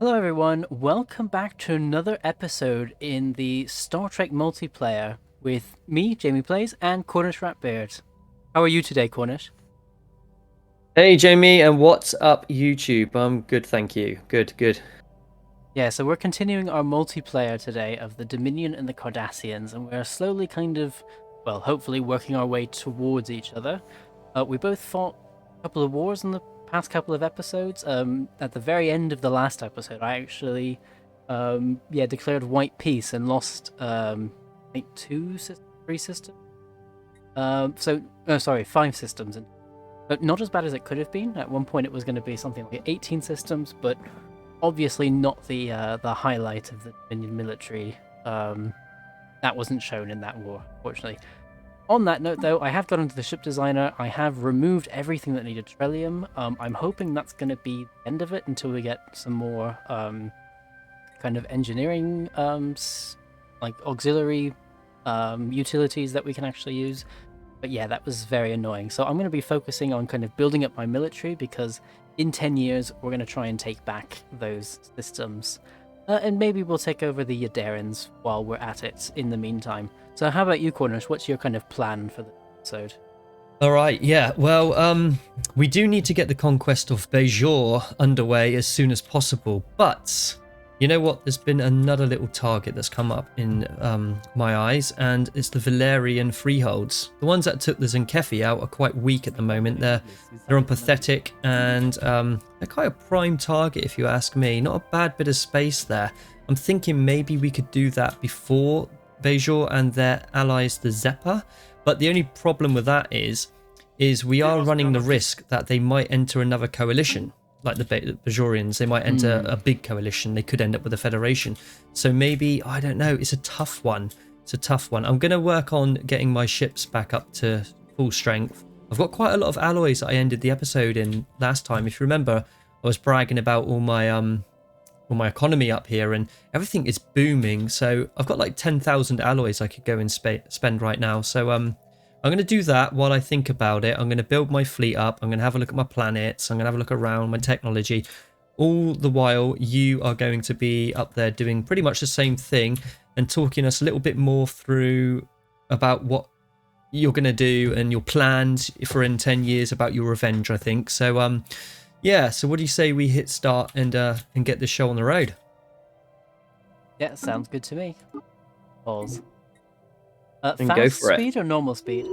Hello, everyone. Welcome back to another episode in the Star Trek multiplayer with me, Jamie Plays, and Cornish Ratbeard. How are you today, Cornish? Hey Jamie, and what's up YouTube? I'm good, thank you. Good. Yeah, so we're continuing our multiplayer today of the Dominion and the Cardassians, and we're slowly hopefully working our way towards each other. We both fought a couple of wars in the past couple of episodes. At the very end of the last episode, I actually, declared white peace and lost, I think three systems. Five systems, but not as bad as it could have been. At one point, it was going to be something like 18 systems, but obviously not the highlight of the Dominion military. That wasn't shown in that war, fortunately. On that note, though, I have got into the ship designer. I have removed everything that needed Trellium. I'm hoping that's going to be the end of it until we get some more kind of engineering, like auxiliary utilities that we can actually use. But yeah, that was very annoying. So I'm going to be focusing on kind of building up my military because in 10 years, we're going to try and take back those systems. And maybe we'll take over the Yadarans while we're at it in the meantime. So how about you, Cornish? What's your kind of plan for the episode? All right, yeah. Well, we do need to get the conquest of Bajor underway as soon as possible. But you know what? There's been another little target that's come up in my eyes, and it's the Valerian freeholds. The ones that took the Zenkefi out are quite weak at the moment. They're unpathetic, and they're quite a prime target, if you ask me. Not a bad bit of space there. I'm thinking maybe we could do that before Bajor and their allies, the Zeppa. But the only problem with that is we are running the risk that they might enter another coalition, like the Bajorians. They might enter a big coalition. They could end up with a federation. So maybe, I don't know, it's a tough one. I'm going to work on getting my ships back up to full strength. I've got quite a lot of alloys that I ended the episode in last time. If you remember, I was bragging about all my economy up here, and everything is booming. So I've got like 10,000 alloys I could go and spend right now. So I'm going to do that while I think about it. I'm going to build my fleet up. I'm going to have a look at my planets. I'm going to have a look around my technology. All the while, you are going to be up there doing pretty much the same thing and talking us a little bit more through about what you're going to do and your plans for in 10 years about your revenge, I think. So yeah, so what do you say we hit start and get the show on the road? Yeah, sounds good to me. Balls. And go Fast for it. speed or normal speed?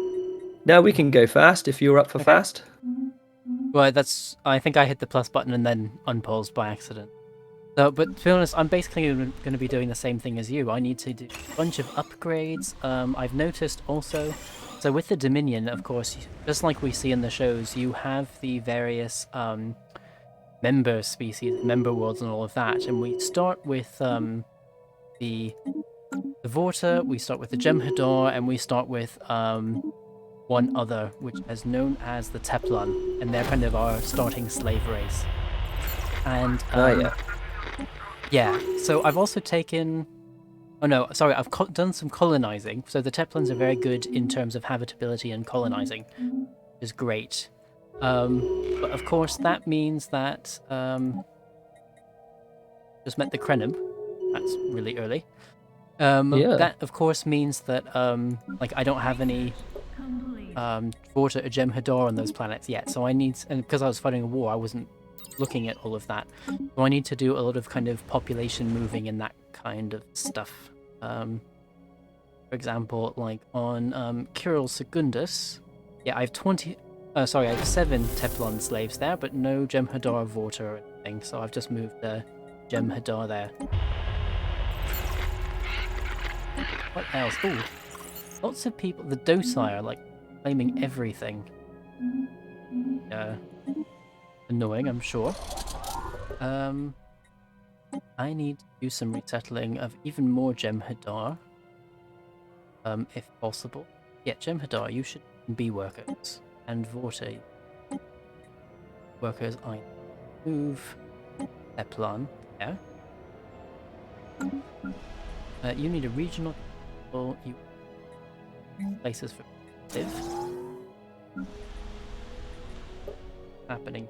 Now we can go fast if you're up for Okay. fast. Well, I think I hit the plus button and then unpaused by accident. So, but to be honest, I'm basically going to be doing the same thing as you. I need to do a bunch of upgrades. I've noticed also, so with the Dominion, of course, just like we see in the shows, you have the various member species, member worlds, and all of that. And we start with the Vorta, we start with the Jem'Hadar, and we start with one other, which is known as the Teplan, and they're kind of our starting slave race. And yeah, so I've also taken. Oh no, sorry, I've done some colonizing. So the Teplans are very good in terms of habitability and colonizing, which is great. But of course, that means that just met the Krenim. That's really early. Yeah. That of course means that like I don't have any Vorta or Jem'Hadar on those planets yet. So I need, and because I was fighting a war, I wasn't looking at all of that. So I need to do a lot of kind of population moving and that kind of stuff. For example, like on Kirill Secundus, yeah, I have 7 Teflon slaves there, but no Jem'Hadar Vorta or anything. So I've just moved the Jem'Hadar there. What else? Ooh, lots of people. The Docile are like claiming everything. Annoying, I'm sure. I need to do some resettling of even more Jem'Hadar, if possible. Yeah, Jem'Hadar, you should be workers, and Vorta workers. I move their plan. Yeah. You need a regional. You places for live. Happening.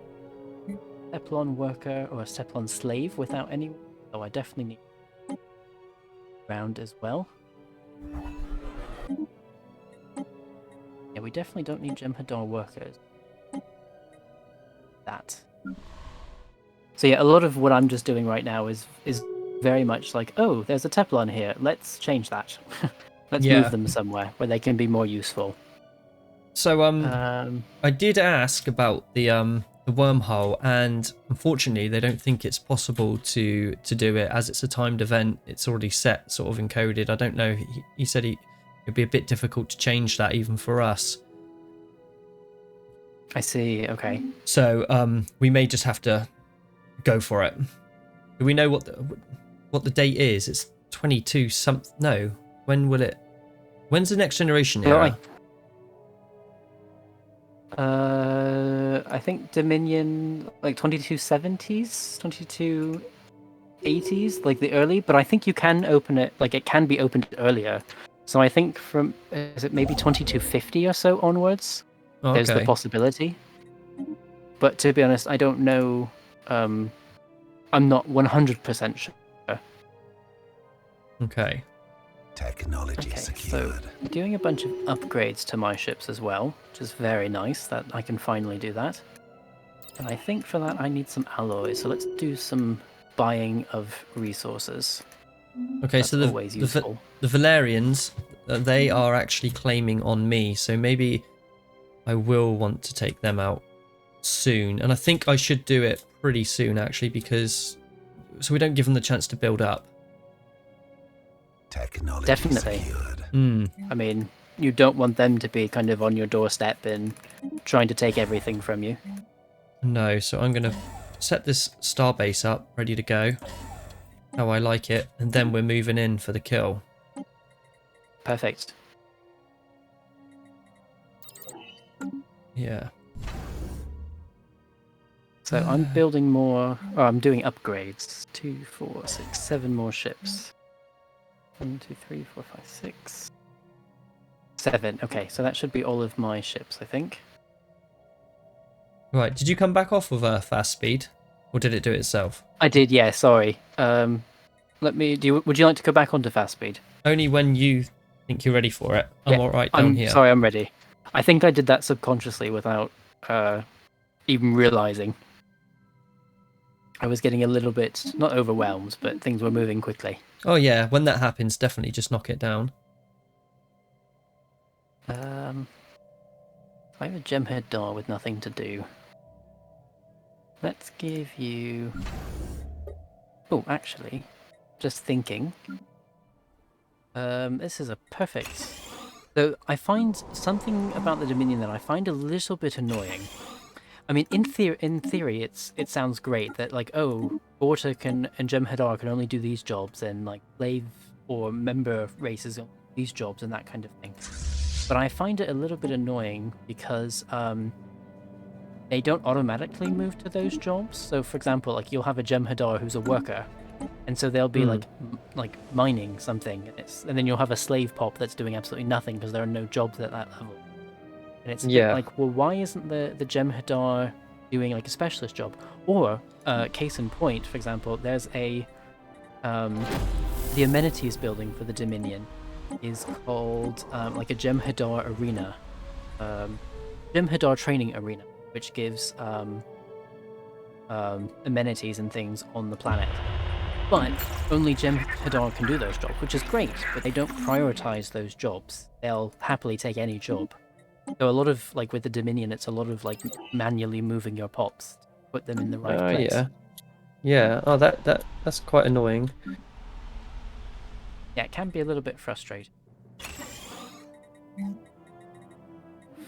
Steplon worker or a Steplon slave without any. Oh, I definitely need round as well. Yeah, we definitely don't need Jem'Hadar workers. That. So yeah, a lot of what I'm just doing right now is very much like, oh, there's a Teplon here. Let's change that. Let's move them somewhere where they can be more useful. So I did ask about the wormhole, and unfortunately, they don't think it's possible to do it as it's a timed event. It's already set, sort of encoded. I don't know. He said it'd be a bit difficult to change that even for us. I see. Okay. So we may just have to go for it. Do we know what the date is? It's 22 something. No. When will it? When's the next generation era? I think Dominion, like 2270s, 2280s, like the early. But I think you can open it. Like it can be opened earlier. So I think from is it maybe 2250 or so onwards? Oh, there's the possibility. But to be honest, I don't know. I'm not 100% sure. Okay. Technology secured. So doing a bunch of upgrades to my ships as well, which is very nice that I can finally do that. And I think for that I need some alloys. So let's do some buying of resources. Okay, That's so the Valerians, they are actually claiming on me, so maybe I will want to take them out soon. And I think I should do it pretty soon, actually, because so we don't give them the chance to build up. Technology Definitely. secured. I mean, you don't want them to be kind of on your doorstep and trying to take everything from you. No, so I'm going to set this starbase up, ready to go. How I like it. And then we're moving in for the kill. Perfect. Yeah. So I'm building more. Oh, I'm doing upgrades. 2, 4, 6, 7 more ships. 1, 2, 3, 4, 5, 6, 7. Okay, so that should be all of my ships, I think. Right, did you come back off of fast speed? Or did it do it itself? I did, yeah, sorry. Would you like to go back onto fast speed? Only when you think you're ready for it. I'm alright down here. Sorry, I'm ready. I think I did that subconsciously without even realizing. I was getting a little bit, not overwhelmed, but things were moving quickly. Oh yeah, when that happens, definitely just knock it down. I have a Jem'Hadar with nothing to do. Let's give you... Oh, actually, just thinking. This is a perfect... So I find something about the Dominion that I find a little bit annoying. I mean, in theory, it sounds great that like, oh, Borta and Jem'Hadar can only do these jobs, and like slave or member races these jobs and that kind of thing. But I find it a little bit annoying because they don't automatically move to those jobs. So, for example, like you'll have a Jem'Hadar who's a worker, and so they'll be like mining something, and then you'll have a slave pop that's doing absolutely nothing because there are no jobs at that level. And it's a bit like, well, why isn't the Jem'Hadar doing like a specialist job? Or, case in point, for example, there's a the amenities building for the Dominion is called like a Jem'Hadar arena, Jem'Hadar training arena, which gives amenities and things on the planet. But only Jem'Hadar can do those jobs, which is great, but they don't prioritize those jobs. They'll happily take any job. So a lot of, like with the Dominion, it's a lot of like manually moving your pops to put them in the right place. Yeah. Oh, that's quite annoying. Yeah, it can be a little bit frustrating.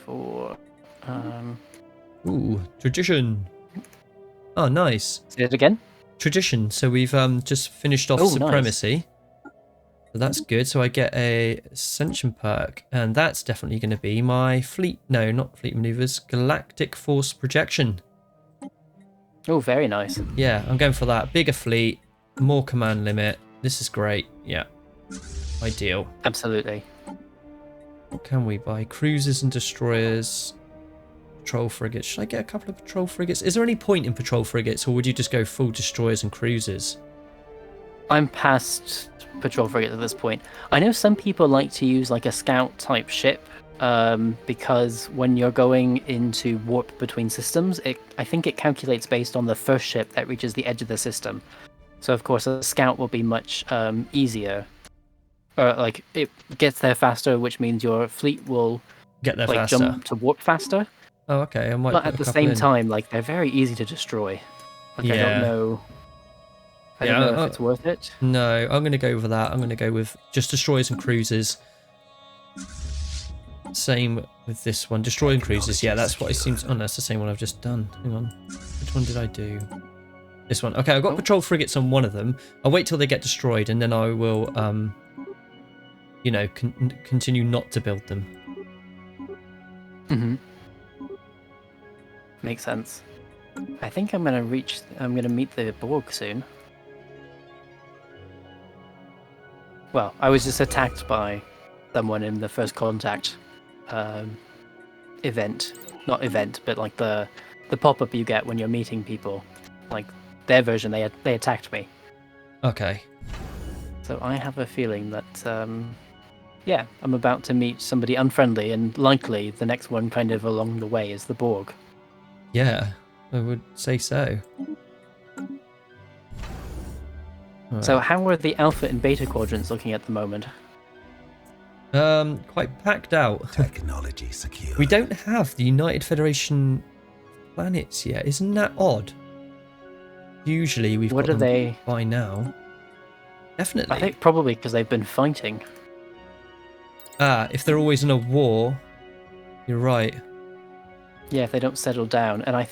For Ooh, tradition. Oh, nice. say it again. Tradition. So we've just finished off supremacy. Nice. So that's good. So I get a ascension perk, and that's definitely going to be my fleet. No, not fleet maneuvers. Galactic force projection. Oh, very nice. Yeah, I'm going for that. Bigger fleet, more command limit. This is great. Yeah, ideal. Absolutely. What can we buy? Cruisers and destroyers. patrol frigates. Should I get a couple of patrol frigates? Is there any point in patrol frigates, or would you just go full destroyers and cruisers? I'm past patrol frigate at this point. I know some people like to use like a scout type ship, because when you're going into warp between systems, I think it calculates based on the first ship that reaches the edge of the system. So of course a scout will be much easier, or like it gets there faster, which means your fleet will Get there like faster. jump to warp faster. Oh, okay. I might. But put at a the couple same in. time, like they're very easy to destroy. Like I Yeah. don't know. I Yeah, don't know if it's worth it. No, I'm going to go with that. I'm going to go with just destroyers and cruisers. Same with this one. Destroyer and cruisers. Yeah, that's what it seems. Oh, no, that's the same one I've just done. Hang on. Which one did I do? This one. Okay, I've got patrol frigates on one of them. I'll wait till they get destroyed, and then I will, you know, continue not to build them. Mm-hmm. Makes sense. I think I'm gonna meet the Borg soon. Well, I was just attacked by someone in the first contact event. Not event, but like the pop-up you get when you're meeting people. Like their version, they attacked me. Okay. So I have a feeling that yeah, I'm about to meet somebody unfriendly, and likely the next one kind of along the way is the Borg. Yeah, I would say so. All So right. how are the alpha and beta quadrants looking at the moment? Quite packed out. Technology secure. We don't have the United Federation planets yet. Isn't that odd? Usually we've What got are them they? by now. Definitely. I think probably because they've been fighting. If they're always in a war, you're right. Yeah, if they don't settle down. And I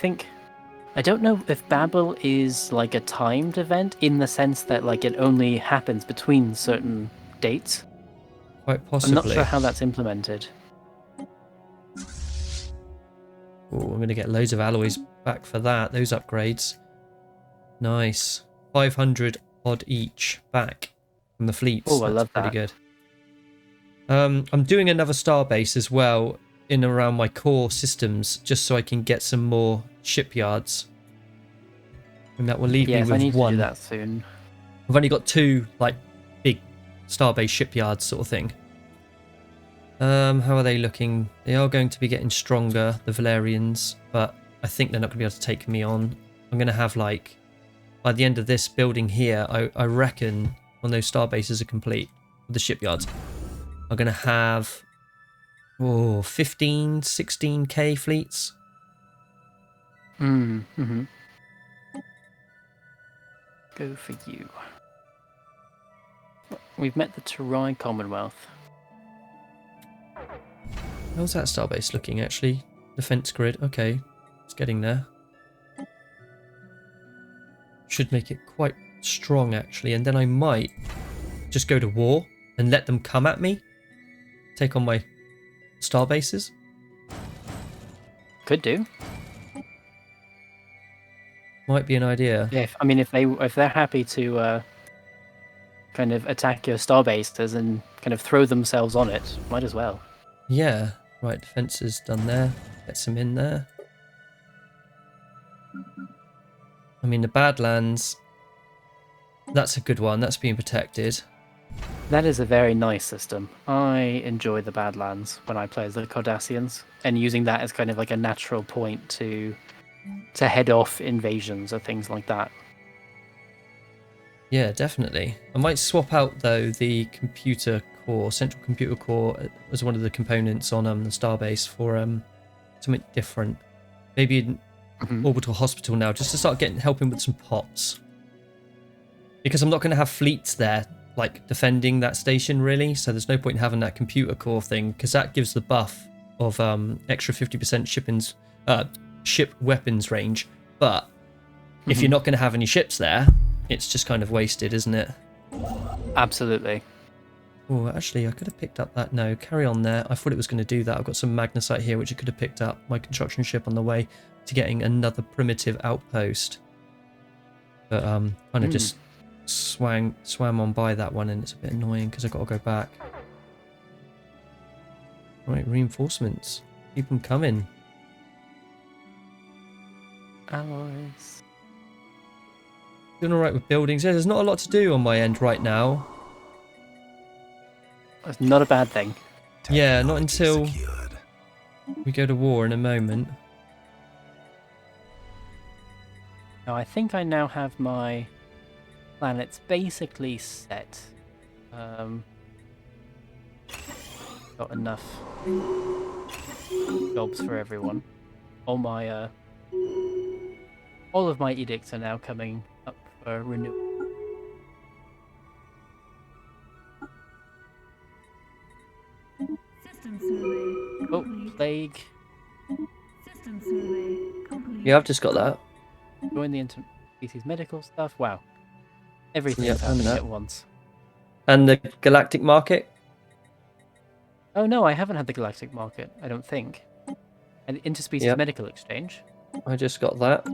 don't know if Babel is like a timed event in the sense that like it only happens between certain dates. Quite I'm possibly. not sure how that's implemented. Ooh, I'm going to get loads of alloys back for that. Those upgrades. Nice. 500 odd each back from the fleets. Oh, I That's love pretty that. good. I'm doing another starbase as well in and around my core systems, just so I can get some more shipyards. And that will leave Yes, me I with need one. to do that soon. I've only got two, like, big starbase shipyards sort of thing. How are they looking? They are going to be getting stronger, the Valerians, but I think they're not going to be able to take me on. I'm going to have, like, by the end of this building here, I reckon when those starbases are complete, with the shipyards, I'm going to have 15, 16k fleets. Mm-hmm. Go for you. We've met the Terai Commonwealth. How's that starbase looking, actually? Defense grid, okay. It's getting there. Should make it quite strong, actually, and then I might just go to war and let them come at me. Take on my starbases. Could do. Might be an idea. Yeah, if they're happy to kind of attack your starbases and kind of throw themselves on it, might as well. Yeah. Right, defences done there. Get some in there. I mean, the Badlands, that's a good one. That's being protected. That is a very nice system. I enjoy the Badlands when I play as the Cardassians, and using that as kind of like a natural point to head off invasions or things like that. Yeah, definitely. I might swap out, though, the computer core, central computer core, as one of the components on the starbase for something different. Maybe an orbital hospital now, just to start helping with some pops. Because I'm not going to have fleets there, like, defending that station, really, so there's no point in having that computer core thing, because that gives the buff of extra 50% ship weapons range, but if you're not going to have any ships there, it's just kind of wasted, isn't it? Absolutely. Oh, actually, I could have picked up that. No, carry on there. I thought it was going to do that. I've got some magnesite here, which I could have picked up. My construction ship on the way to getting another primitive outpost. But kind of just swam on by that one, and it's a bit annoying because I've got to go back. Right, reinforcements. Keep them coming. alloys. Doing all right with buildings. Yeah, there's not a lot to do on my end right now. That's not a bad thing. Yeah, not Technology until secured. we go to war in a moment. Now, I think I now have my planets basically set. Got enough jobs for everyone. All of my edicts are now coming up for renewal. System survey Oh, complete. plague. System survey complete. Yeah, I've just got that. Join the interspecies medical stuff. Wow. Everything's Yep, and happening that. at once. And the galactic market. Oh no, I haven't had the galactic market, I don't think. An interspecies Yep. medical exchange. I just got that.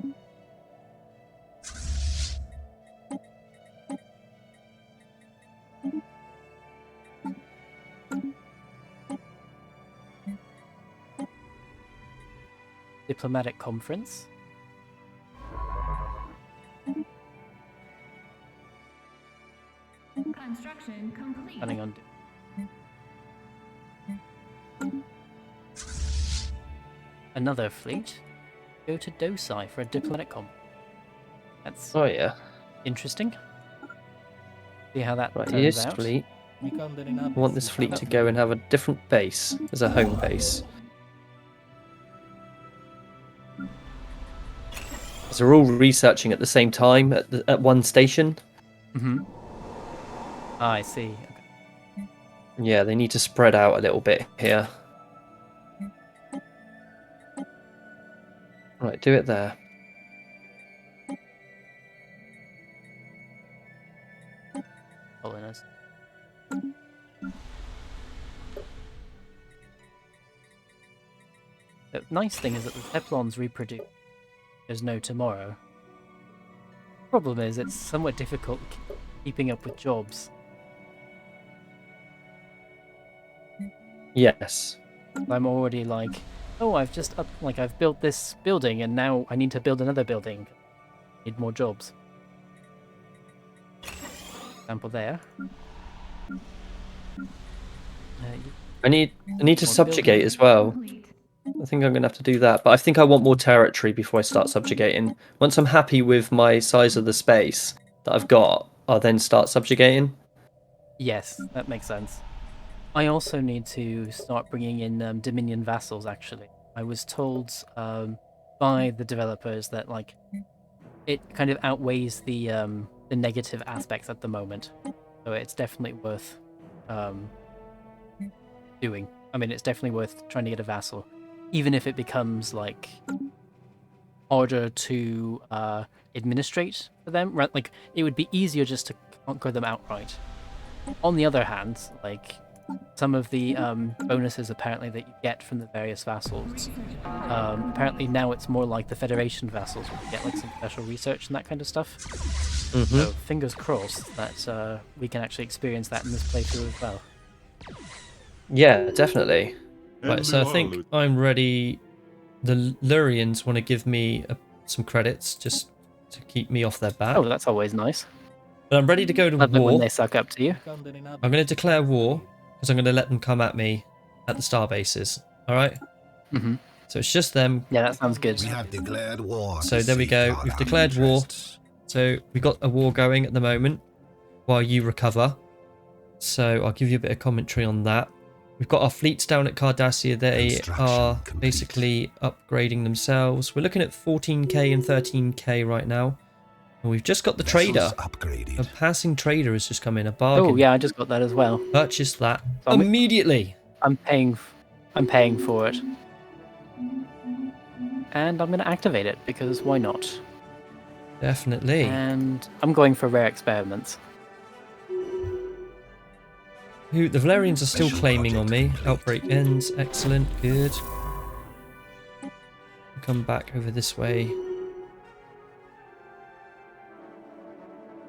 Diplomatic conference. Construction complete. Planning on another fleet. Go to Dosai for a diplomatic conference. That's Oh yeah. interesting. See how that Right, turns this out. fleet. I want this fleet to go and have a different base as a home base. So they're all researching at the same time at one station. Mm-hmm. Ah, I see. Okay. Yeah, they need to spread out a little bit here. Right, do it there. Following us. The nice thing is that the Teplons reproduce. There's no tomorrow. Problem is, it's somewhat difficult keeping up with jobs. Yes. I'm already like, oh, I've built this building, and now I need to build another building. Need more jobs. Example there. I need to One subjugate building. as well. Complete. I think I'm going to have to do that, but I think I want more territory before I start subjugating. Once I'm happy with my size of the space that I've got, I'll then start subjugating. Yes, that makes sense. I also need to start bringing in Dominion vassals, actually. I was told by the developers that like it kind of outweighs the negative aspects at the moment. So it's definitely worth doing. I mean, it's definitely worth trying to get a vassal. Even if it becomes like harder to administrate for them, right? Like it would be easier just to conquer them outright. On the other hand, like some of the bonuses apparently that you get from the various vassals, apparently now it's more like the Federation vassals where you get like some special research and that kind of stuff. Mm-hmm. So fingers crossed that we can actually experience that in this playthrough as well. Yeah, definitely. Right, so I think I'm ready. The Lurians want to give me some credits just to keep me off their back. Oh, that's always nice. But I'm ready to go to Love it when war. they suck up to you. I'm going to declare war because I'm going to let them come at me at the star bases. All right? Mm-hmm. So it's just them. Yeah, that sounds good. We have declared war. So to there we go. safeguard We've our declared war. interests. So we've got a war going at the moment while you recover. So I'll give you a bit of commentary on that. We've got our fleets down at Cardassia. They Construction are complete. basically upgrading themselves. We're looking at 14k and 13k right now. And we've just got the trader. Vessels upgraded. A passing trader has just come in. A bargain. Oh yeah, I just got that as well. Purchase that So I'm- immediately. I'm paying for it, and I'm going to activate it because why not? Definitely. And I'm going for rare experiments. Who the Valerians are still Special claiming on me. project complete. Outbreak ends. Excellent. Good. Come back over this way.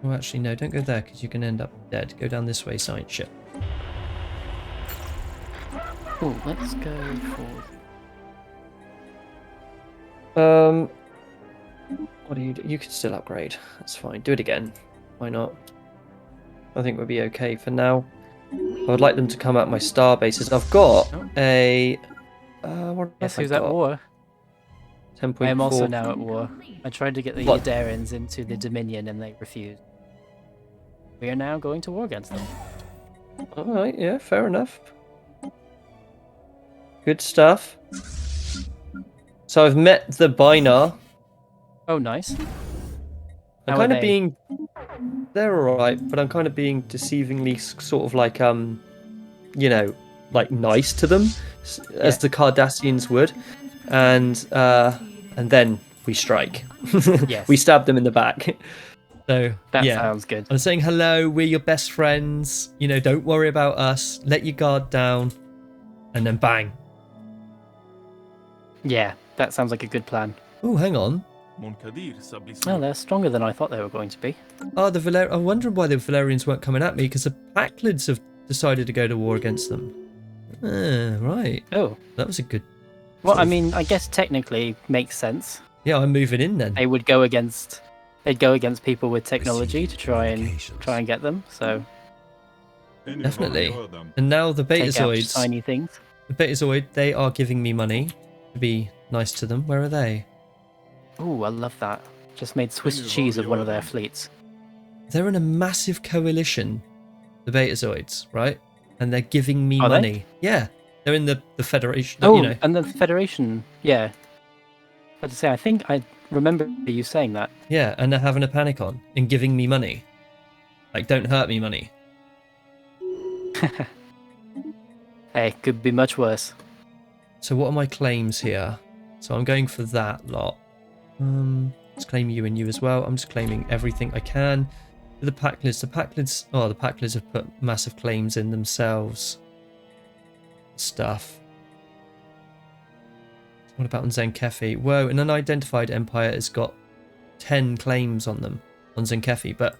Oh, actually, no. Don't go there because you can end up dead. Go down this way, science ship. Oh, let's go for. What do you do? You can still upgrade. That's fine. Do it again. Why not? I think we'll be okay for now. I would like them to come at my star bases. I've got Oh. a... what Guess have I who's at got? war? 10.4. I am also now at war. I tried to get the What? Yadarians into the Dominion and they refused. We are now going to war against them. Alright, yeah, fair enough. Good stuff. So I've met the Binar. Oh, nice. I'm How are kind of they? being... They're alright, but I'm kind of being deceivingly sort of like, you know, like nice to them, as the Cardassians would. And then we strike. Yes. We stab them in the back. So, That yeah. sounds good. I'm saying hello, we're your best friends. You know, don't worry about us. Let your guard down. And then bang. Yeah, that sounds like a good plan. Oh, hang on. Well, they're stronger than I thought they were going to be. Oh, I'm wondering why the Valerians weren't coming at me, because the Packlids have decided to go to war against them. Right. Oh. That was a good... Well, I mean, I guess technically makes sense. Yeah, I'm moving in then. They would go against... They'd go against people with technology to try and get them, so... Definitely. And now the Take out Betazoids... tiny things. The Betazoid, they are giving me money to be nice to them. Where are they? Ooh, I love that. Just made Swiss cheese of one of their fleets. They're in a massive coalition, the Betazoids, right? And they're giving me Are they? money. Yeah, they're in the Federation. Oh, You know. and the Federation, yeah. But to say, I think I remember you saying that. Yeah, and they're having a panic on and giving me money. Like, don't hurt me money. Hey, could be much worse. So what are my claims here? So I'm going for that lot. Let's claim you and you as well. I'm just claiming everything I can. The Packlids, the Packlids have put massive claims in themselves. Stuff. What about on Zenkefi? Whoa, an unidentified empire has got 10 claims on them on Zenkefi, but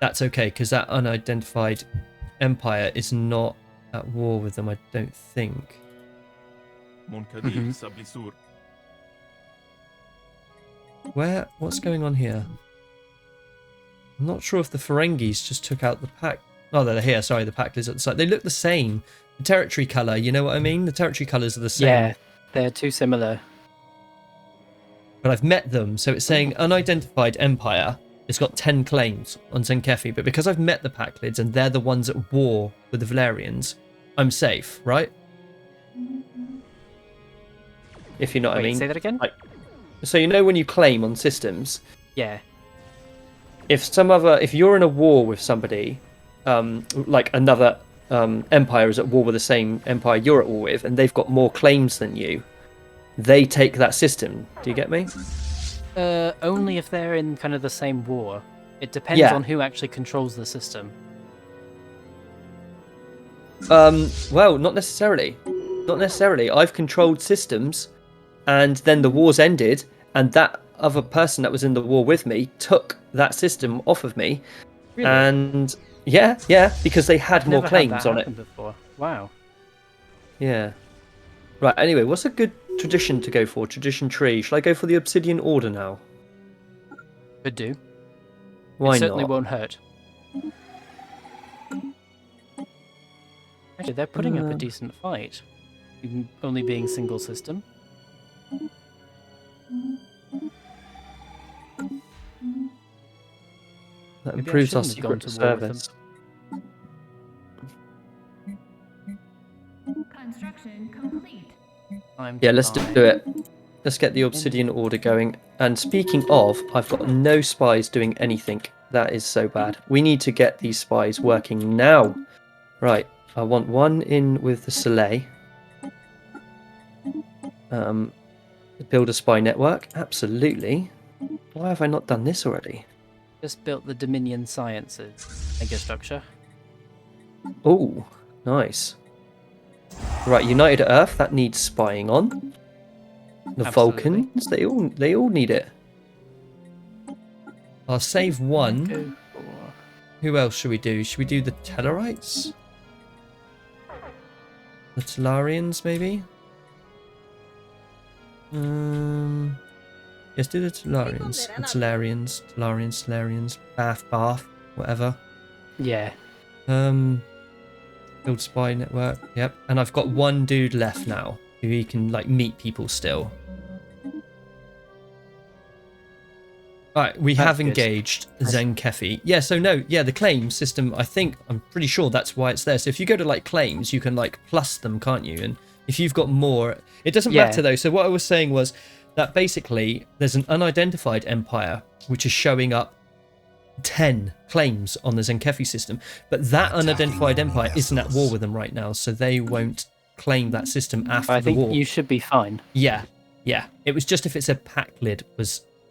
that's okay because that unidentified empire is not at war with them, I don't think. What's going on here? I'm not sure if the Ferengis just took out the pack. Oh, they're here. Sorry, the Packlids at the side. They look the same. The territory colour, you know what I mean? The territory colours are the same. Yeah, they're too similar. But I've met them, so it's saying unidentified empire. It's got 10 claims on Zenkefi, but because I've met the Packlids and they're the ones at war with the Valerians, I'm safe, right? If you know what I mean. Say that again? So you know when you claim on systems, Yeah. if you're in a war with somebody, like another empire is at war with the same empire you're at war with, and they've got more claims than you, they take that system. Do you get me? Only if they're in kind of the same war. It depends on who actually controls the system. Well, not necessarily. Not necessarily. I've controlled systems, and then the war's ended, and that other person that was in the war with me took that system off of me. Really? And yeah, because they had more Never claims had that on it. happen before. Wow. Yeah. Right, anyway, what's a good tradition to go for? Tradition tree. Shall I go for the Obsidian Order now? Could do. Why It certainly not? won't hurt. Actually, they're putting up a decent fight. Even only being single system. That Maybe I improves our shouldn't have gone secret to war with them. service. Construction complete. Time Yeah, to let's buy. do it. Let's get the Obsidian Order going. And speaking of, I've got no spies doing anything. That is so bad. We need to get these spies working now. Right, I want one in with the Soleil. Build a spy network. Absolutely. Why have I not done this already? Just built the Dominion Sciences megastructure. Oh, nice. Right, United Earth, that needs spying on. The Absolutely. Vulcans, they all need it. I'll save one. Go for... Who else should we do? Should we do the Tellarites? The Tellarians, maybe? Yes, do the Talarians, Bath, whatever. Yeah. Build spy network. Yep. And I've got one dude left now who he can like meet people still. Alright, we That's have good. engaged Zen Kefi. Yeah, so no, yeah, the claim system, I'm pretty sure that's why it's there. So if you go to like claims, you can like plus them, can't you? And if you've got more, it doesn't matter though. So what I was saying was that basically there's an unidentified empire which is showing up 10 claims on the Zen Kefi system, but that unidentified empire isn't at war with them right now, so they won't claim that system after the war. I think you should be fine. Yeah. It was just if it said Packlid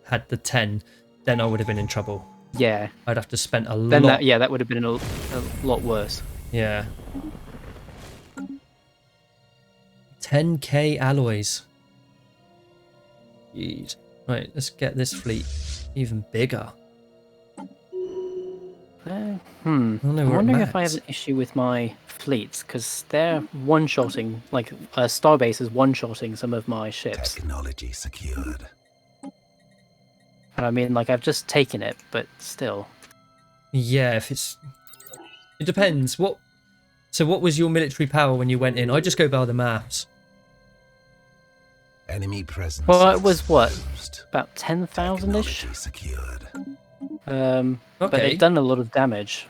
had the 10, then I would have been in trouble. Yeah. I'd have to spend a Then lot. that would have been a lot worse. Yeah. 10k alloys. Jeez. Right, let's get this fleet even bigger. I'm where wondering it's if I have at. an issue with my fleets, because they're one-shotting, like Starbase is one-shotting some of my ships. Technology secured. And I mean, like, I've just taken it, but still. Yeah, it depends. So what was your military power when you went in? I just go by the maps. Enemy presence. Well, it was what? exposed. About 10,000-ish? Technology secured. But Okay. it done a lot of damage.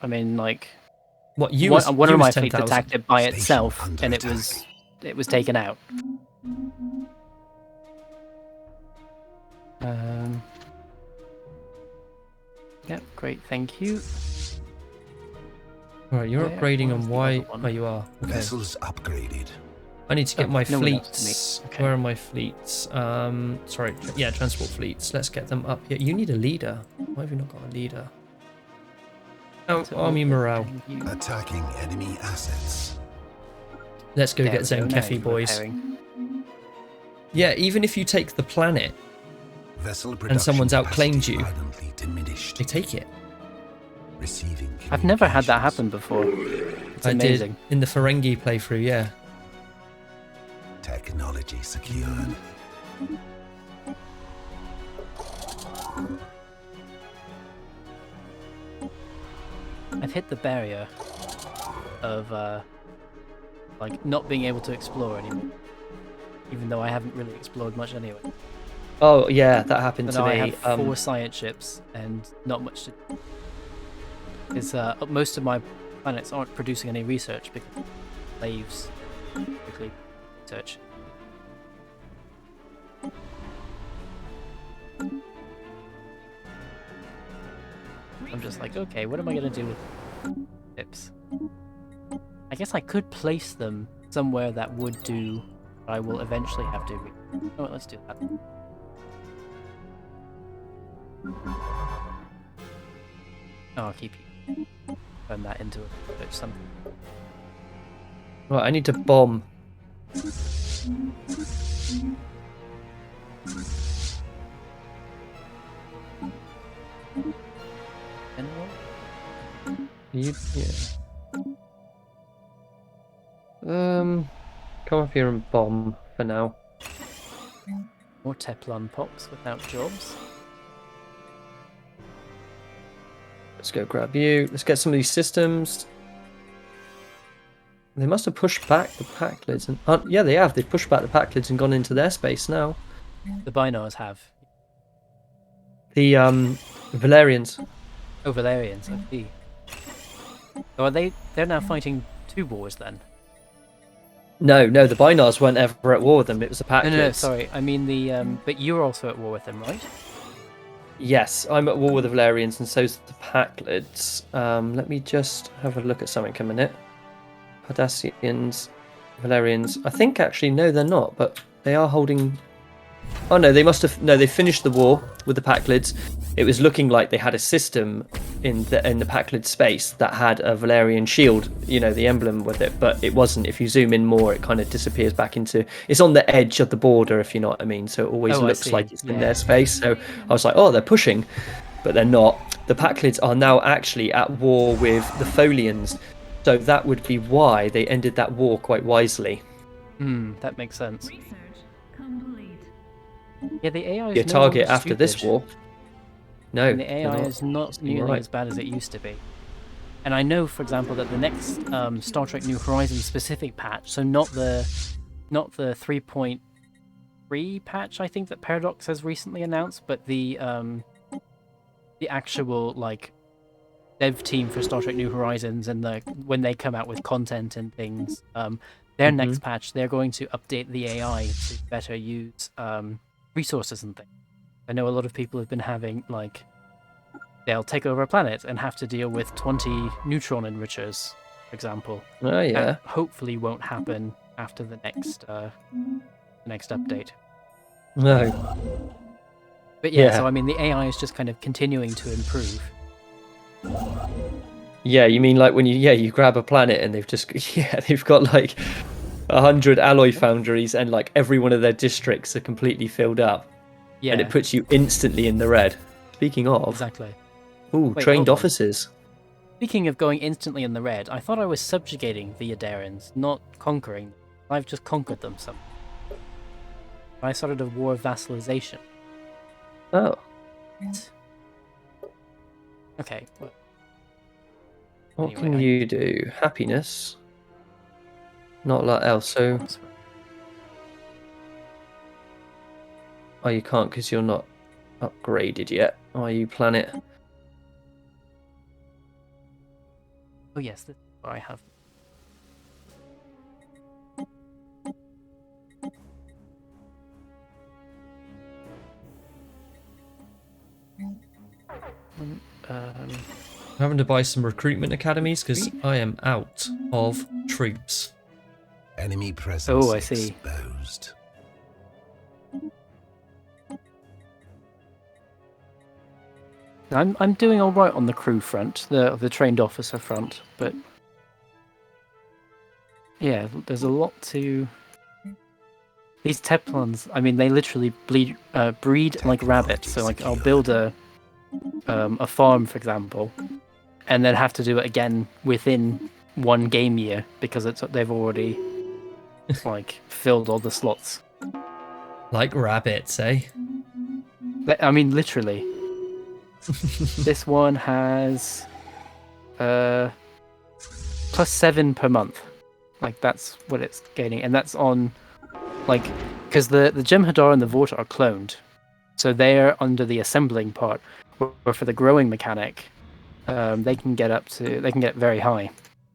I mean, like, What one of my fleets 10,000? attacked it by Station itself, under and attack. it was taken out. Yep, great, thank you. All right, you're Where upgrading was on the why? other one? Oh, you are. Okay. Vessels upgraded. I need to get my no one else to fleets. meet. Okay. Where are my fleets? Sorry. Yeah, transport fleets. Let's get them up here. You need a leader. Why have you not got a leader? Oh, So, army morale. you- Attacking enemy assets. Let's go there get we Zen go, now Kefi, you're boys. repairing. Yeah, even if you take the planet, Vessel And production someone's outclaimed capacity you. violently diminished. they take it. Receiving I've never had that communications. happen before. It's I amazing. did in the Ferengi playthrough, yeah. Technology secured. I've hit the barrier of like not being able to explore anymore, even though I haven't really explored much anyway. Oh, yeah, that happened But to now I me. have 4 science ships and not much to. Because most of my planets aren't producing any research because slaves quickly research. I'm just like, okay, what am I gonna do with ships? I guess I could place them somewhere that would do what I will eventually have to. Oh, let's do that. Oh, I'll keep you. Turn that into something. Right, I need to bomb. General? Yeah. Come up here and bomb for now. More Teflon pops without jobs. Let's go grab you. Let's get some of these systems. They must have pushed back the pack lids. And, yeah, they have. They've pushed back the pack lids and gone into their space now. The Binars have. The Valerians. Oh, Valerians, I see. So are they're now fighting 2 wars then? No, the Binars weren't ever at war with them. It was the pack No, lids. sorry. I mean but you're also at war with them, right? Yes, I'm at war with the Valerians, and so's the Packlids. Let me just have a look at something a minute. Cardassians, Valerians. I think actually, no, they're not, but they are holding. Oh no, they must have. No, they finished the war with the Packlids. It was looking like they had a system in the Packlid space that had a Valerian shield, you know, the emblem with it, but it wasn't. If you zoom in more, it kind of disappears back into. It's on the edge of the border, if you know what I mean. So it always Oh, I looks see. like it's in Yeah. their space. So I was like, oh, they're pushing, but they're not. The Packlids are now actually at war with the Folians, so that would be why they ended that war quite wisely. That makes sense. Research complete. Yeah, the AI is Your no target longer after this stupid. war. No, And the they're AI not. is not You're nearly right. as bad as it used to be. And I know, for example, that the next Star Trek New Horizons specific patch, so not the 3.3 patch, I think that Paradox has recently announced, but the actual like dev team for Star Trek New Horizons and when they come out with content and things, their Mhm. next patch they're going to update the AI to better use resources and things. I know a lot of people have been having like they'll take over a planet and have to deal with 20 neutron enrichers, for example. Oh yeah. That hopefully won't happen after the next update. No. But yeah, Yeah. so I mean the AI is just kind of continuing to improve. Yeah, you mean like when you grab a planet and they've just they've got like 100 alloy foundries and like every one of their districts are completely filled up, and it Yeah, puts you instantly in the red. Speaking of, exactly. ooh, Wait, trained hold on. officers. Speaking of going instantly in the red, I thought I was subjugating the Adarans, not conquering them. I've just conquered them some. I started a war of vassalization. Oh, Okay, well, what anyway, can you do? Happiness. Not a lot else. So, oh, you can't because you're not upgraded yet. Are you, planet? Oh yes, this is where I have. I'm having to buy some recruitment academies because I am out of troops. Enemy presence I see. exposed. I'm doing all right on the crew front, the trained officer front, but yeah, there's a lot to. These Teplons, I mean, they literally breed like rabbits. So like, I'll build a farm, for example, and then have to do it again within one game year because they've already like filled all the slots. Like rabbits, eh? I mean, literally. This one has +7 per month. Like that's what it's gaining, and that's on like because the Jem'Hadar and the Vorta are cloned, so they're under the assembling part. Where for the growing mechanic, they can get very high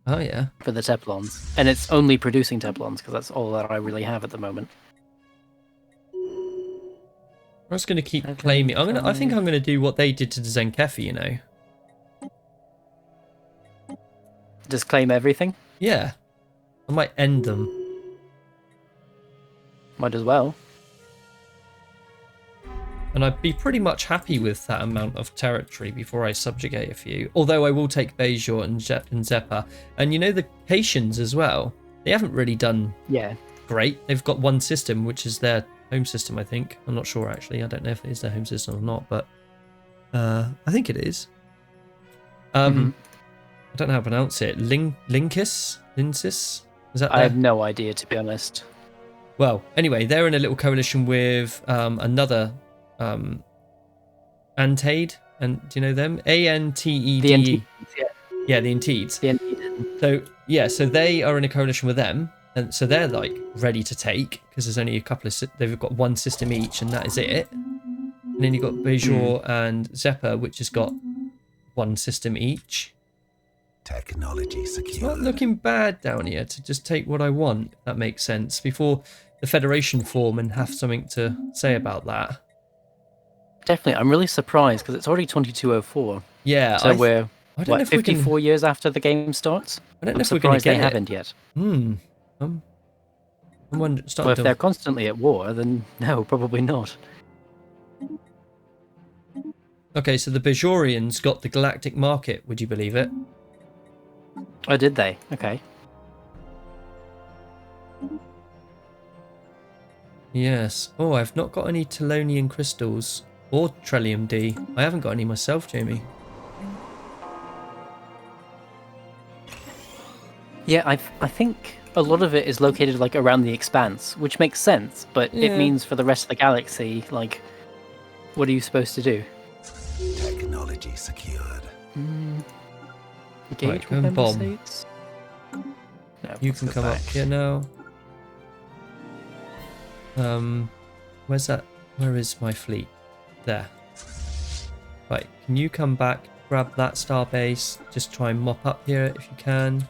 Oh yeah. for the Teplons, and it's only producing Teplons because that's all that I really have at the moment. I'm just gonna keep claiming. I think I'm gonna do what they did to the Zenkefi. You know. Just claim everything. Yeah. I might end them. Might as well. And I'd be pretty much happy with that amount of territory before I subjugate a few. Although I will take Bajor and Zeppa. And you know, the Haitians as well. They haven't really done great. They've got one system, which is their home system, I think. I'm not sure, actually. I don't know if it is their home system or not, but I think it is. I don't know how to pronounce it. Linsis? Is that I have no idea, to be honest. Well, anyway, they're in a little coalition with another Antade, and do you know them? Antede. The Antides, yeah, the Antides. The Antides. So they are in a coalition with them, and so they're like ready to take because there's only a couple of. They've got one system each, and that is it. And then you've got Bajor and Zeppa, which has got one system each. Technology secure. It's not looking bad down here to just take what I want, if that makes sense, before the Federation form and have something to say about that. Definitely, I'm really surprised because it's already 2204. Yeah, so we're I don't know if 54 years after the game starts. I don't know I'm if we're going to surprised get they it. haven't yet. I'm wondering. Well, if they're constantly at war, then no, probably not. Okay, so the Bajorians got the galactic market. Would you believe it? Oh, did they? Okay. Yes. Oh, I've not got any Telonian crystals or Trellium D. I haven't got any myself, Jamie. Yeah, I think a lot of it is located like around the expanse, which makes sense, but Yeah. it means for the rest of the galaxy, like, what are you supposed to do? Technology secured. Engage go with and member bomb. states? No, You let's can go come up back. here now. Where's that? Where is my fleet? There. Right, can you come back, grab that star base, just try and mop up here if you can.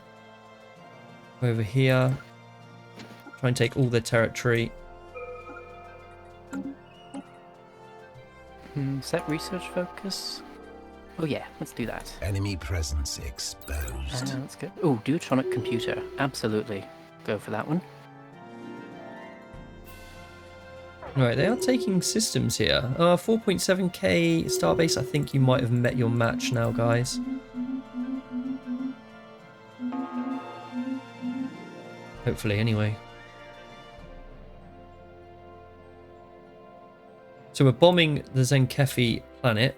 Over here. Try and take all the territory. Set research focus. Oh yeah, let's do that. Enemy presence exposed. Let's go. Oh, Deutronic computer. Absolutely. Go for that one. Right, they are taking systems here. 4.7k starbase. I think you might have met your match now, guys. Hopefully, anyway. So we're bombing the Zenkefi planet.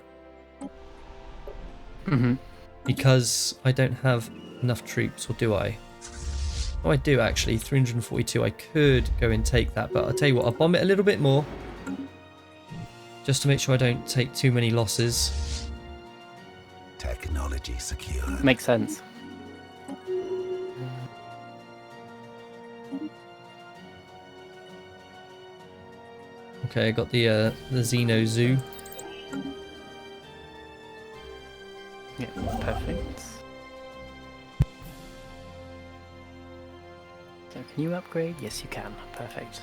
Because I don't have enough troops, or do I? Oh, I do actually. 342. I could go and take that, but I'll tell you what, I'll bomb it a little bit more. Just to make sure I don't take too many losses. Technology secured. Makes sense. Okay, I got the Xeno Zoo. Yeah, perfect. So can you upgrade? Yes, you can. Perfect.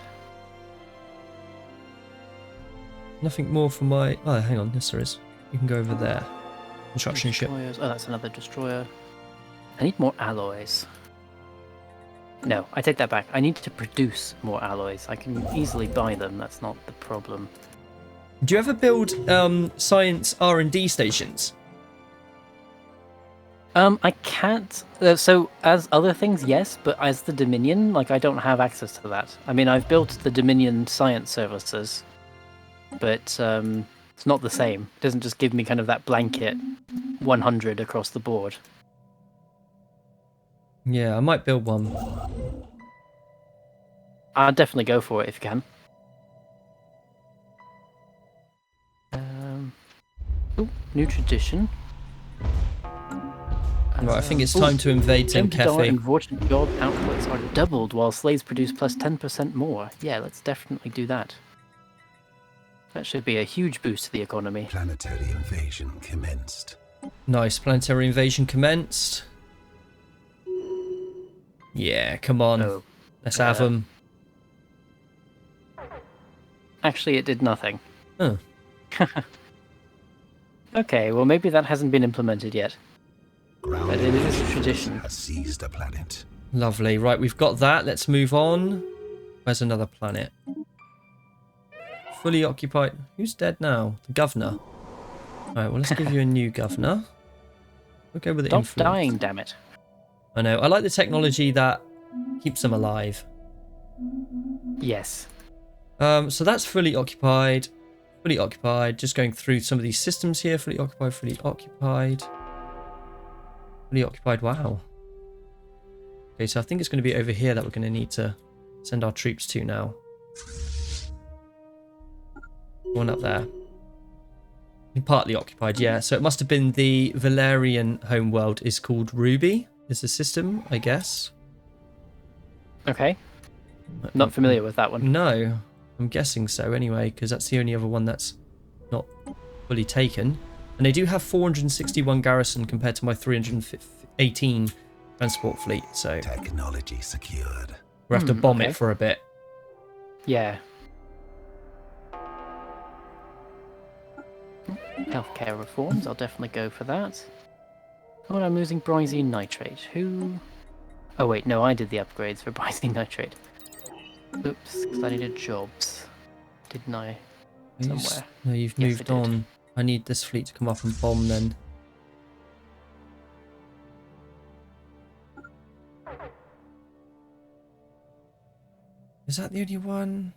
Nothing more for my... Oh, hang on. Yes, there is. You can go over there. Construction ship. Destroyers. Oh, that's another destroyer. I need more alloys. No, I take that back. I need to produce more alloys. I can easily buy them. That's not the problem. Do you ever build science R&D stations? I can't. So as other things, yes, but as the Dominion, like, I don't have access to that. I mean, I've built the Dominion science services, but it's not the same. It doesn't just give me kind of that blanket 100 across the board. Yeah, I might build one. I'll definitely go for it if you can. New tradition. Right, I think it's time to invade $10 and Zenkefi. Vortigern job outputs are doubled while slaves produce plus 10% more. Yeah, let's definitely do that. That should be a huge boost to the economy. Planetary invasion commenced. Nice, planetary invasion commenced. Yeah, come on. Oh, Let's have them. actually, it did nothing. Huh. Okay, well maybe that hasn't been implemented yet. Ground But it is a invasion tradition. has seized a planet. Lovely. Right, we've got that. Let's move on. Where's another planet? Fully occupied. Who's dead now? The governor. Alright, well, let's give you a new governor. We'll go with the Stop influence. dying, damn it. I know. I like the technology that keeps them alive. Yes. So that's fully occupied. Fully occupied. Just going through some of these systems here. Fully occupied, fully occupied. Fully occupied. Wow. Okay, so I think it's going to be over here that we're going to need to send our troops to now. One up there. Partly occupied, yeah. So it must have been the Valerian homeworld is called Ruby, is the system, I guess. Okay. Not familiar with that one. No, I'm guessing so anyway, because that's the only other one that's not fully taken. And they do have 461 garrison compared to my 318 transport fleet, so Technology secured. we'll have to bomb okay. it for a bit. Yeah. Healthcare reforms, I'll definitely go for that. Oh, and I'm losing Brizene Nitrate. Who... Oh wait, no, I did the upgrades for Brizene Nitrate. Oops, because I needed jobs. Didn't I? Somewhere. No, you've Yes, I moved did. on. I need this fleet to come up and bomb then. Is that the only one?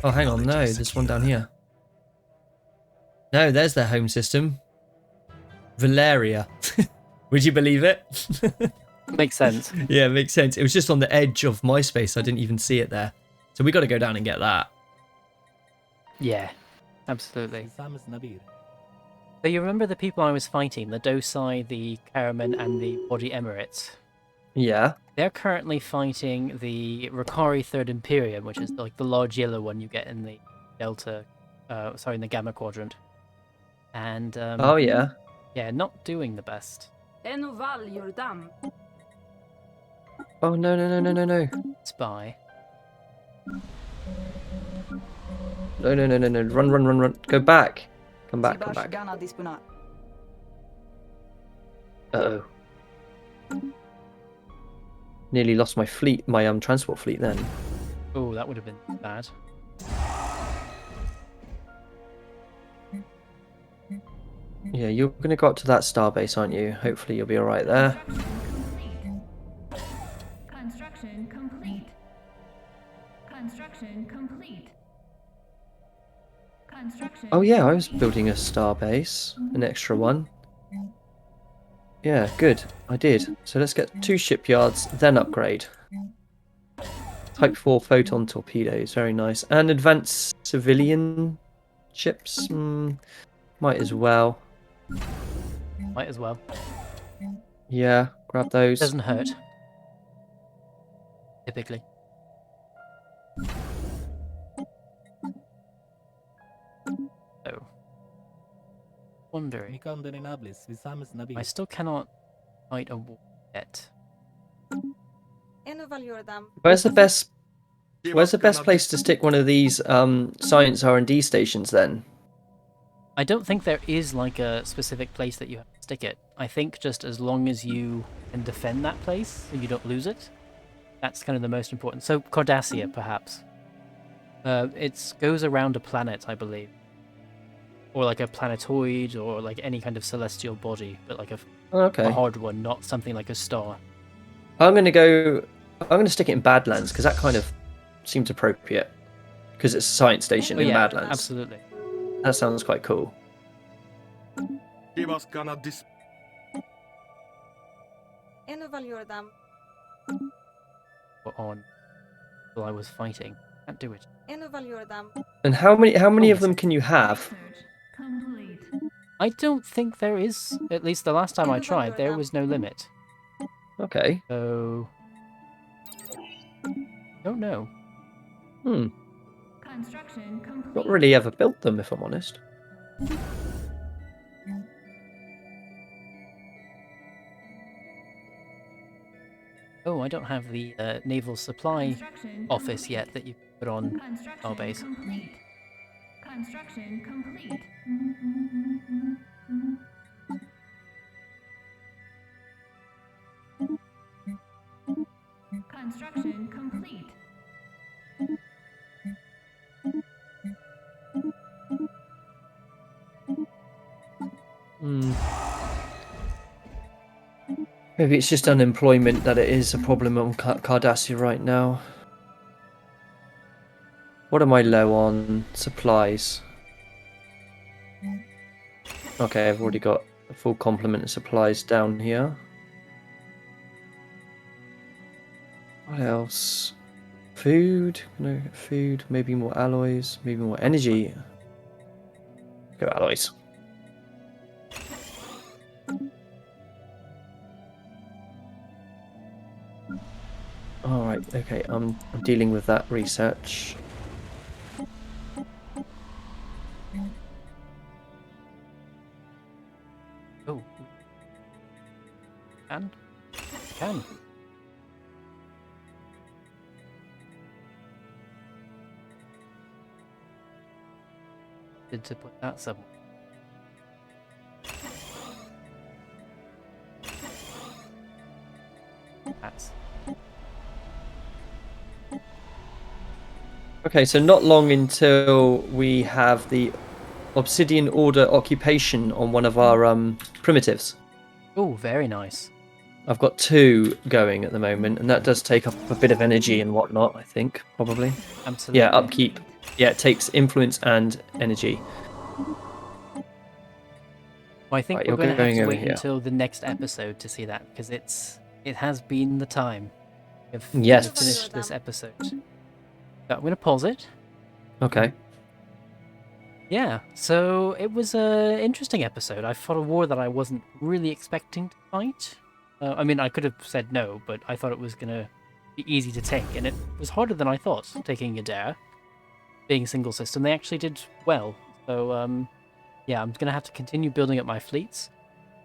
Oh, hang on, no, Technology there's one down secured. here. No, there's their home system. Valeria. Would you believe it? Makes sense. Yeah, makes sense. It was just on the edge of my space. I didn't even see it there. So we got to go down and get that. Yeah, absolutely. Sam is Nabir. So you remember the people I was fighting, the Dosai, the Karaman, and the Body Emirates? Yeah. They're currently fighting the Rakari Third Imperium, which is like the large yellow one you get in the in the Gamma Quadrant. And Oh, yeah. yeah, not doing the best. Enoval Yordam. Oh, no, no, no, no, no, no. Spy. No, no, no, no, no. Run, run, run, run. Go back. Come back, come back. Uh-oh. Nearly lost my fleet, my transport fleet then. Oh, that would have been bad. Yeah, you're going to go up to that starbase, aren't you? Hopefully you'll be alright there. Construction complete. Construction complete. Construction. Oh yeah, I was building a starbase. An extra one. Yeah, good. I did. So let's get 2 shipyards, then upgrade. Type 4 photon torpedoes, very nice. And advanced civilian ships? Might as well. Might as well. Yeah, grab those. Doesn't hurt. Typically. So. Wondering. Nikon de Renablis, Sam is Nabir. I still cannot fight a war yet. Where's the best place to stick one of these science R&D stations then? I don't think there is like a specific place that you have to stick it. I think just as long as you can defend that place and you don't lose it, that's kind of the most important. So Cardassia, perhaps. It goes around a planet, I believe. Or like a planetoid, or like any kind of celestial body, but like a hard one, not something like a star. I'm gonna stick it in Badlands because that kind of seems appropriate because it's a science station in Badlands. Absolutely. That sounds quite cool. We're on while I was fighting. Can't do it. And how many of them can you have? Research complete. I don't think there is. At least the last time I tried, there was no limit. Okay. So don't know. Construction complete. Not really ever built them, if I'm honest. Oh, I don't have the naval supply Construction office yet that you put on Construction our base. complete. Construction complete. Construction complete. Maybe it's just unemployment that it is a problem on Cardassia right now. What am I low on? Supplies. Okay, I've already got a full complement of supplies down here. What else? Food? No, food. Maybe more alloys. Maybe more energy. Go alloys. Alright, okay, I'm dealing with that research. Oh. Can. Good to put that somewhere. That's Okay, so not long until we have the Obsidian Order occupation on one of our primitives. oh, very nice. I've got 2 going at the moment, and that does take up a bit of energy and whatnot, I think, probably. Absolutely. Yeah, upkeep. Yeah, it takes influence and energy. Well, I think Right, we're you're going to have going to over wait here. until the next episode to see that, because It has been the time. We've Yes. finished this episode. So I'm going to pause it. Okay. Yeah, so it was an interesting episode. I fought a war that I wasn't really expecting to fight. I mean, I could have said no, but I thought it was going to be easy to take, and it was harder than I thought, taking Adair. Being a single system, they actually did well. So, yeah, I'm going to have to continue building up my fleets.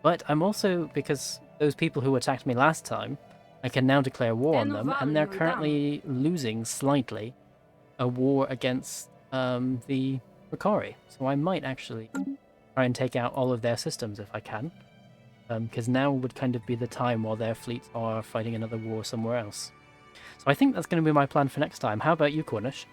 But I'm also, because those people who attacked me last time, I can now declare war on them, and they're currently losing slightly a war against the Ricari. So I might actually try and take out all of their systems if I can. Because now would kind of be the time while their fleets are fighting another war somewhere else. So I think that's going to be my plan for next time. How about you, Cornish?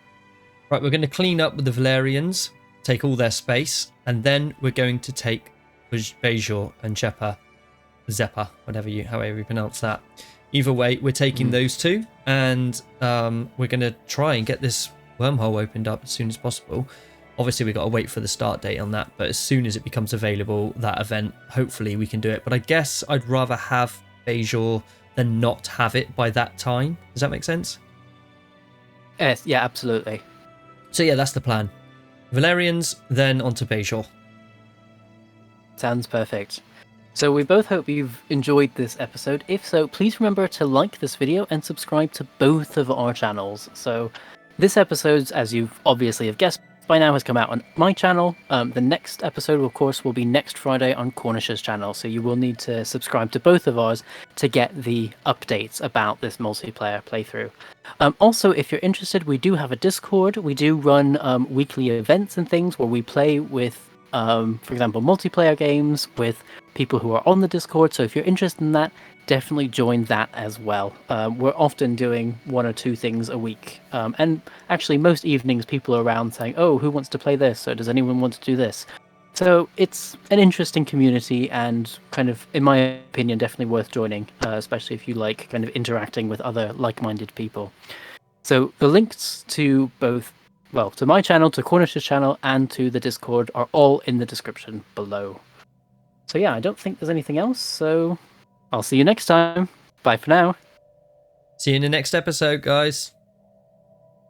Right, we're going to clean up with the Valerians, take all their space, and then we're going to take Bajor and Zeppa, however you pronounce that. Either way, we're taking those two, and we're going to try and get this wormhole opened up as soon as possible. Obviously, we've got to wait for the start date on that, but as soon as it becomes available, that event, hopefully we can do it. But I guess I'd rather have Bajor than not have it by that time. Does that make sense? Yes, yeah, absolutely. So yeah, that's the plan. Valerians, then onto Bajor. Sounds perfect. So we both hope you've enjoyed this episode. If so, please remember to like this video and subscribe to both of our channels. So this episode, as you obviously have guessed by now, has come out on my channel. The next episode, of course, will be next Friday on Cornish's channel. So you will need to subscribe to both of ours to get the updates about this multiplayer playthrough. Also, if you're interested, we do have a Discord. We do run weekly events and things where we play with, for example, multiplayer games with people who are on the Discord. So if you're interested in that, definitely join that as well. We're often doing 1 or 2 things a week. And actually, most evenings, people are around saying, oh, who wants to play this? Or does anyone want to do this? So it's an interesting community and kind of, in my opinion, definitely worth joining, especially if you like kind of interacting with other like-minded people. So the links to both, well, to my channel, to Cornish's channel, and to the Discord are all in the description below. So yeah, I don't think there's anything else, so I'll see you next time. Bye for now. See you in the next episode, guys.